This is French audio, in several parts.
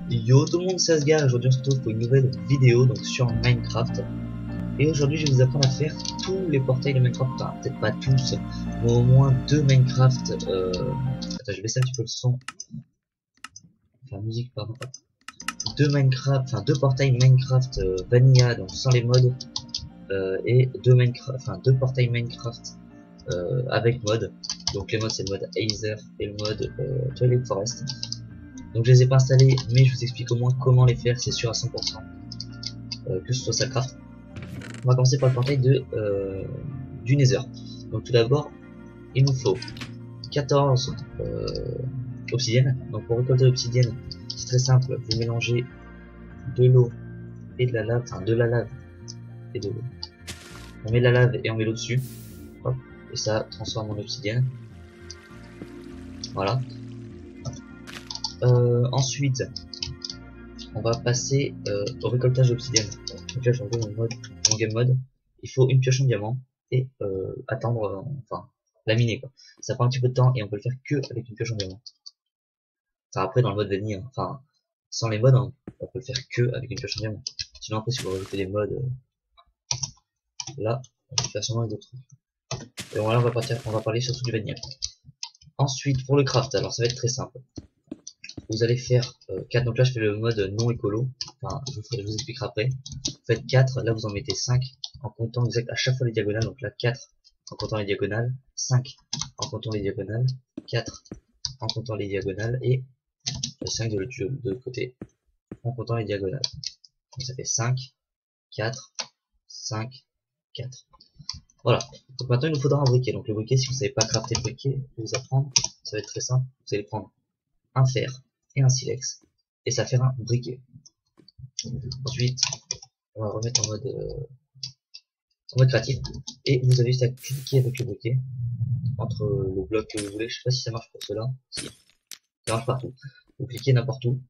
Yo tout le monde, c'est Asgard, aujourd'hui on se retrouve pour une nouvelle vidéo donc sur Minecraft. Et aujourd'hui je vais vous apprendre à faire tous les portails de Minecraft, enfin peut-être pas tous, mais au moins deux Minecraft. Attends, je vais baisser un petit peu le son. Enfin musique, pardon. Deux Minecraft, enfin deux portails Minecraft Vanilla, donc sans les mods, et deux Minecraft, enfin deux portails Minecraft avec mod. Donc les mods c'est le mode Aether et le mode Twilight Forest. Donc je les ai pas installés, mais je vous explique au moins comment les faire, c'est sûr à 100%, que ce soit ça craft. On va commencer par le portail du Nether. Donc tout d'abord, il nous faut 14 obsidiennes. Donc pour récolter l'obsidienne, c'est très simple, vous mélangez de l'eau et de la lave, enfin de la lave et de l'eau. On met de la lave et on met l'eau dessus, hop, et ça transforme en obsidienne. Voilà. Ensuite, on va passer au récoltage d'obsidienne. Donc là, je reviens mon game mode. Il faut une pioche en diamant et attendre, enfin, laminer quoi. Ça prend un petit peu de temps et on peut le faire que avec une pioche en diamant. Enfin, après, dans le mode vanille, enfin, sans les mods, hein, on peut le faire que avec une pioche en diamant. Sinon, après, si vous rajoutez les mods, là, on peut faire sûrement avec d'autres trucs. Et voilà, on va parler surtout du vanille. Ensuite, pour le craft, alors ça va être très simple. Vous allez faire 4, donc là je fais le mode non écolo, enfin je vous expliquerai après. Vous faites 4, là vous en mettez 5 en comptant exact à chaque fois les diagonales, donc là 4 en comptant les diagonales, 5 en comptant les diagonales, 4 en comptant les diagonales et 5 de l'autre côté en comptant les diagonales. Donc ça fait 5, 4, 5, 4. Voilà, donc maintenant il nous faudra un briquet. Donc le briquet, si vous ne savez pas crafter le briquet, je vais vous apprendre, ça va être très simple. Vous allez prendre un fer et un silex et ça fait un briquet. Ensuite on va remettre en mode créatif et vous avez juste à cliquer avec le briquet entre le bloc que vous voulez. Je sais pas si ça marche pour cela, si ça marche partout. Vous cliquez n'importe où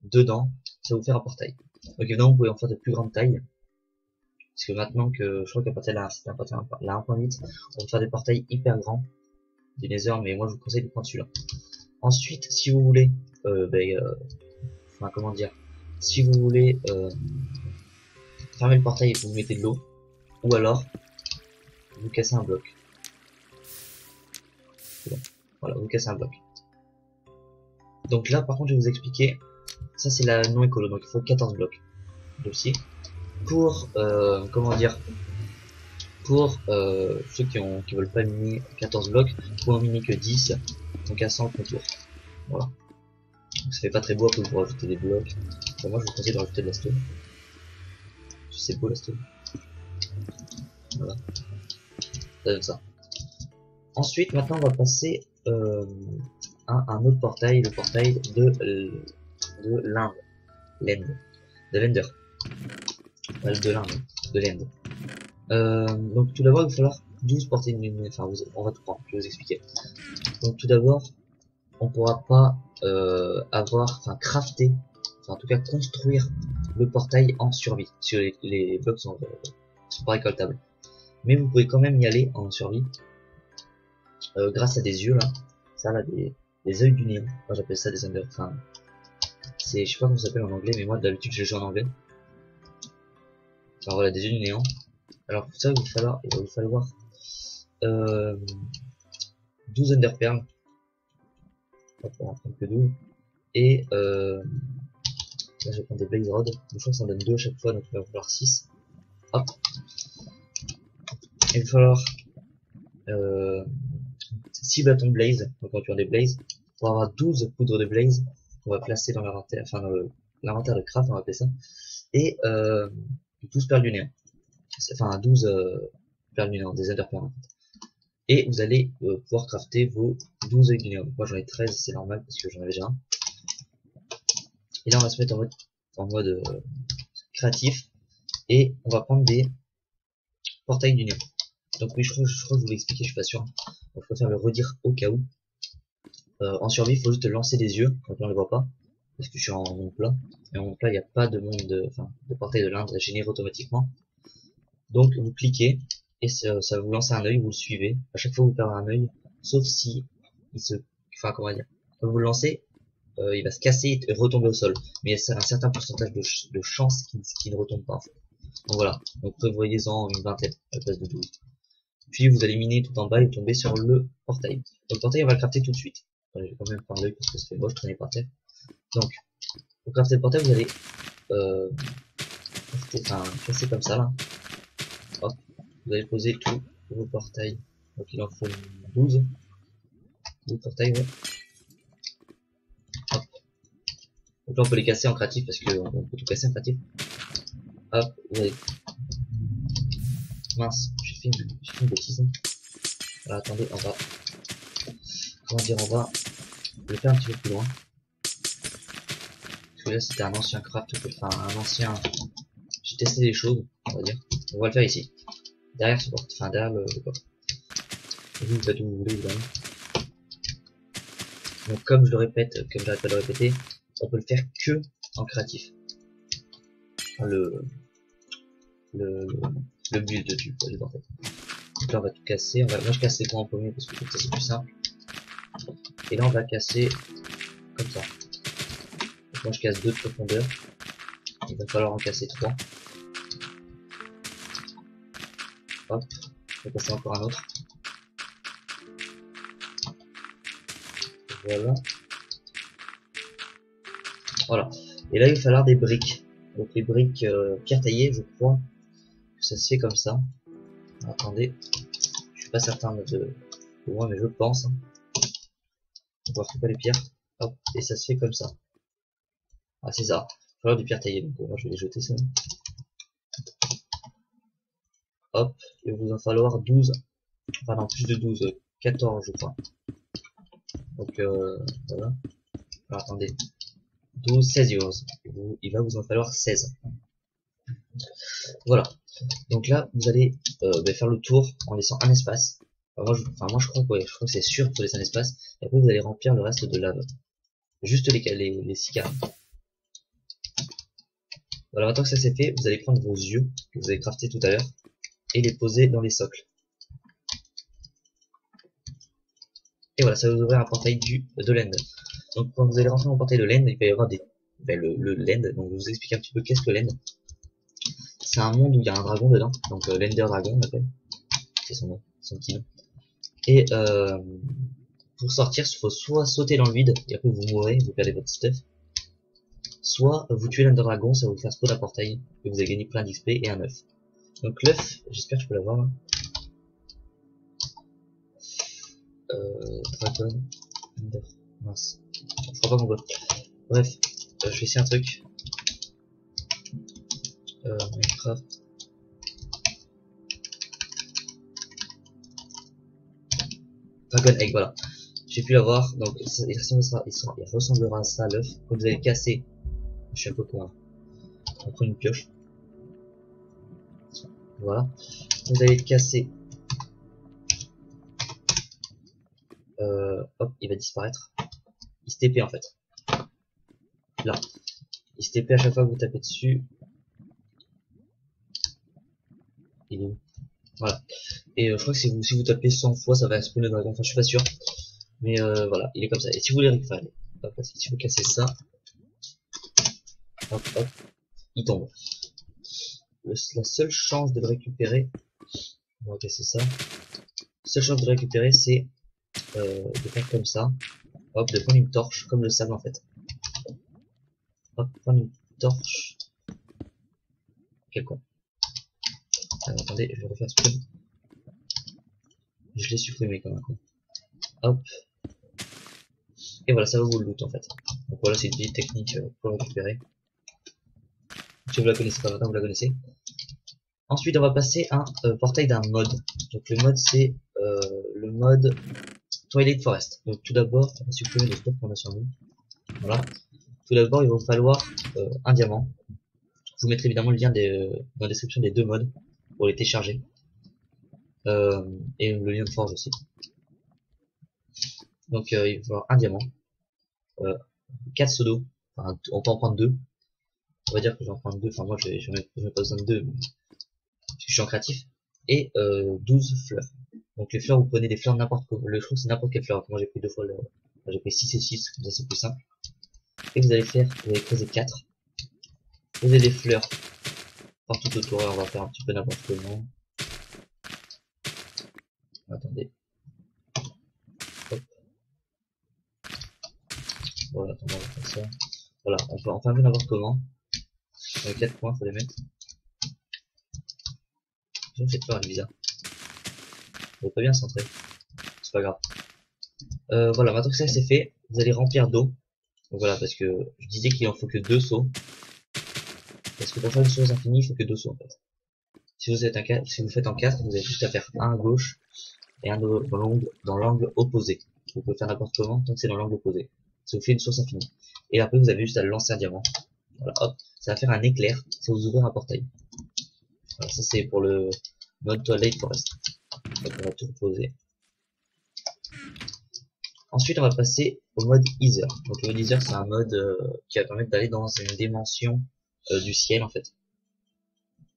dedans, ça va vous faire un portail. Donc évidemment vous pouvez en faire de plus grande taille, parce que maintenant que je crois que le portail là c'est un portail là 1.8, on peut faire des portails hyper grands du Nether, mais moi je vous conseille de prendre celui-là. Ensuite, si vous voulez enfin comment dire, si vous voulez fermer le portail, vous mettez de l'eau, ou alors vous cassez un bloc. Bon. Voilà, vous cassez un bloc. Donc là par contre je vais vous expliquer, ça c'est la non écolo, donc il faut 14 blocs aussi. Pour comment dire, pour ceux qui veulent pas miner 14 blocs, il faut en miner que 10, donc à 100 contours. Voilà. Donc ça fait pas très beau, après vous rajoutez des blocs. Enfin, moi je vous conseille de rajouter de la stone. C'est beau la stone. Voilà. Ça donne ça. Ensuite, maintenant, on va passer à un autre portail, le portail de l'Inde, de l'Ender, de l'Inde, de l'Inde. Donc tout d'abord, il va falloir 12 portails de enfin, on va tout prendre, je vais vous expliquer. Donc tout d'abord, on pourra pas crafter, enfin en tout cas construire le portail en survie, si les blocs sont pas récoltables. Mais vous pouvez quand même y aller en survie. Grâce à des yeux là, ça là, des yeux du néant. Moi j'appelle ça des under, enfin c'est, je sais pas comment ça s'appelle en anglais, mais moi d'habitude je joue en anglais. Alors voilà, des yeux du néant. Alors pour ça il va vous falloir 12 under perles. Hop, on va en prendre que 12. Et là je vais prendre des blaze rods, je crois que ça en donne 2 à chaque fois, donc il va en falloir 6. Hop. Il va falloir 6 bâtons de blaze, donc on va tuer des blaze, pour avoir 12 poudres de blaze qu'on va placer dans l'inventaire, enfin dans l'inventaire de craft, on va appeler ça, et 12 perles du néant, enfin 12 perles du néant, des ender perles en fait. Et vous allez pouvoir crafter vos 12 œils du néant. Moi j'en ai 13, c'est normal parce que j'en avais déjà un. Et là on va se mettre en mode créatif, et on va prendre des portails du néant. Donc oui, je crois que je vous l'ai expliqué, je suis pas sûr. Donc je préfère le redire au cas où. En survie, il faut juste lancer des yeux quand on ne les voit pas, parce que je suis en monde plat. Et en monde plat, il n'y a pas de monde, de portail de l'Inde généré automatiquement. Donc vous cliquez et ça va vous lancer un œil, vous le suivez. À chaque fois vous perdez un œil, sauf si il se, enfin comment dire, quand vous le lancez, il va se casser et retomber au sol. Mais il y a un certain pourcentage de chances qu'il ne retombe pas en fait. Donc voilà, donc prévoyez-en une vingtaine à la place de 12. Puis vous allez miner tout en bas et tomber sur le portail. Donc le portail on va le crafter tout de suite. Je vais quand même prendre l'œil parce que ça fait moche traîner par terre. Donc pour crafter le portail vous allez casser comme ça là. Hop, vous allez poser tous vos portails. Donc il en faut 12. 12 portails, ouais. Hop. Donc là on peut les casser en créatif parce que on peut tout casser en créatif. Hop, vous allez. Mince, j'ai fait une bêtise. Voilà, attendez, on va. Comment dire, on va le faire un petit peu plus loin. Parce que là c'était un ancien craft, enfin un ancien. J'ai testé des choses, on va dire. On va le faire ici. Derrière ce porte, enfin derrière le porte. Vous faites où vous voulez évidemment. Donc comme je le répète, comme j'arrête pas de le répéter, on peut le faire que en créatif. Enfin, le, le build du en fait. Donc là on va tout casser. Moi je casse les points en premier parce que c'est plus simple. Et là on va casser comme ça. Donc moi je casse 2 de profondeur. Il va falloir en casser 3. Hop, je vais passer encore un autre. Voilà. Voilà. Et là il va falloir des briques. Donc les briques pierre taillée, je crois que ça se fait comme ça. Alors, attendez, je suis pas certain de moi, mais je pense. On va couper les pierres. Hop, et ça se fait comme ça. Ah c'est ça. Il va falloir des pierres taillées. Donc moi je vais les jeter ça. Hop, il va vous en falloir 12. Enfin non, plus de 12, 14 je crois. Donc voilà. Alors attendez. 12, 16 euros. Il va vous en falloir 16. Voilà. Donc là, vous allez faire le tour en laissant un espace. Moi je crois que c'est sûr qu'il faut laisser un espace. Et après vous allez remplir le reste de lave. Juste les 6 carrés. Voilà, maintenant que ça c'est fait, vous allez prendre vos yeux que vous avez crafté tout à l'heure et les poser dans les socles. Et voilà, ça va vous ouvrir un portail de l'end. Donc quand vous allez rentrer dans le portail de l'end, il va y avoir le l'end. Donc je vais vous expliquer un petit peu qu'est-ce que l'end. C'est un monde où il y a un dragon dedans, donc l'ender dragon on l'appelle. C'est son nom, son petit nom. Et pour sortir, il faut soit sauter dans le vide et après vous mourrez, vous perdez votre stuff. Soit vous tuez l'ender dragon, ça va vous faire spawn un portail et vous allez gagner plein d'XP et un œuf. Donc l'œuf, j'espère que je peux l'avoir là. Dragon, Ender, mince. Je crois pas qu'on voit. Bref, je vais essayer un truc. Minecraft. Dragon Egg, voilà. J'ai pu l'avoir, donc il ressemblera à ça l'œuf. Quand vous allez casser, je suis un peu con, hein. On prend une pioche. Voilà. Vous allez casser. Hop, il va disparaître. Il se TP en fait. Là. Il se TP à chaque fois que vous tapez dessus. Il est où? Voilà. Et je crois que si vous tapez 100 fois, ça va spawner le dragon. Enfin, je suis pas sûr. Mais voilà, il est comme ça. Et si vous voulez récupérer, si vous cassez ça, hop, hop, il tombe. La seule chance de le récupérer, on va casser ça. La seule chance de le récupérer, c'est de faire comme ça. Hop, de prendre une torche, comme le sable en fait. Hop, prendre une torche. Quel con. Attendez, je vais refaire ce truc. Je l'ai supprimé comme un con. Hop. Et voilà, ça va vous le loot en fait. Donc voilà, c'est une petite technique pour le récupérer. Si vous la connaissez pas maintenant, vous la connaissez. Ensuite, on va passer à un portail d'un mode. Donc le mode, c'est le mode Twilight Forest. Donc tout d'abord, on va supprimer le stock qu'on a sur nous. Voilà. Tout d'abord, il va vous falloir un diamant. Je vous mettrai évidemment le lien dans la description des deux modes pour les télécharger. Et le lien de forge aussi. Donc il va falloir un diamant. 4 pseudos. Enfin, on peut en prendre 2. On va dire que j'en prends 2. Enfin moi je n'ai pas besoin de 2. Parce que je suis en créatif. Et 12 fleurs. Donc les fleurs, vous prenez des fleurs n'importe quoi. Le choix c'est n'importe quelle fleur. Moi j'ai pris 2 fois le. Enfin, j'ai pris 6 et 6, comme ça c'est plus simple. Et vous allez creuser 4. Poser des fleurs partout autour, et on va faire un petit peu n'importe comment. Attendez. Hop. Voilà, attendez, on va faire ça. Voilà, on peut enfin un peu n'importe comment. 4 points, faut les mettre. Cette fleur elle est bizarre. Elle est pas bien centrée. C'est pas grave. Voilà, maintenant que ça c'est fait, vous allez remplir d'eau. Donc voilà, parce que je disais qu'il en faut que 2 seaux. Parce que pour faire une source infinie, il faut que 2 seaux en fait. Si vous faites en 4, vous avez juste à faire un à gauche et un dans l'angle opposé. Vous pouvez faire n'importe comment tant que c'est dans l'angle opposé. Ça vous fait une source infinie. Et après vous avez juste à lancer un diamant. Voilà, hop, ça va faire un éclair, ça va vous ouvrir un portail. Voilà, ça c'est pour le mode Twilight Forest. Donc on va tout reposer. Ensuite, on va passer au mode Ether. Donc le mode Ether, c'est un mode qui va permettre d'aller dans une dimension du ciel en fait.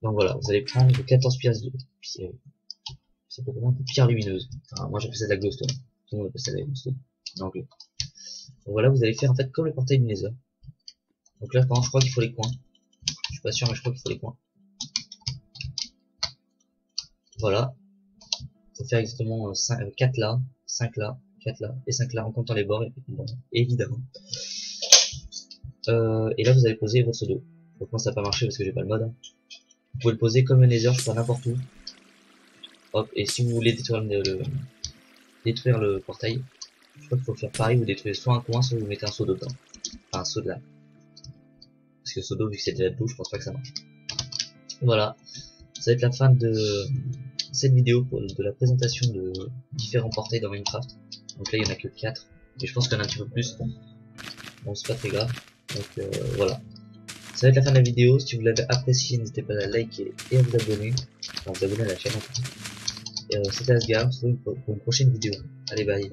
Donc voilà, vous allez prendre 14 pierres pierres lumineuses. Enfin, moi j'appelle ça de la glowstone. Tout le monde appelle ça de la glowstone en anglais. Donc voilà, vous allez faire en fait comme le portail du Nether. Donc là, par exemple, je crois qu'il faut les coins. Je suis pas sûr, mais je crois qu'il faut les coins. Voilà. Il faut faire exactement 4 là, 5 là, 4 là et 5 là en comptant les bords évidemment. Et là vous allez poser votre pseudo. Donc moi ça n'a pas marché parce que j'ai pas le mode. Vous pouvez le poser comme le Nether, je crois n'importe où. Hop, et si vous voulez détruire le portail, je crois qu'il faut faire pareil, vous détruisez soit un coin, soit vous mettez un seau dedans. Enfin un seau de là. Parce que seau d'eau vu que c'est déjà de l'eau, je pense pas que ça marche. Voilà. Ça va être la fin de cette vidéo de la présentation de différents portails dans Minecraft. Donc là il y en a que 4. Et je pense qu'il y en a un petit peu plus. Bon c'est pas très grave. Donc voilà. Ça va être la fin de la vidéo. Si vous l'avez apprécié, n'hésitez pas à liker et à vous abonner. Enfin vous abonner à la chaîne en tout cas. C'était Asgard, on se retrouve pour une prochaine vidéo. Allez bye.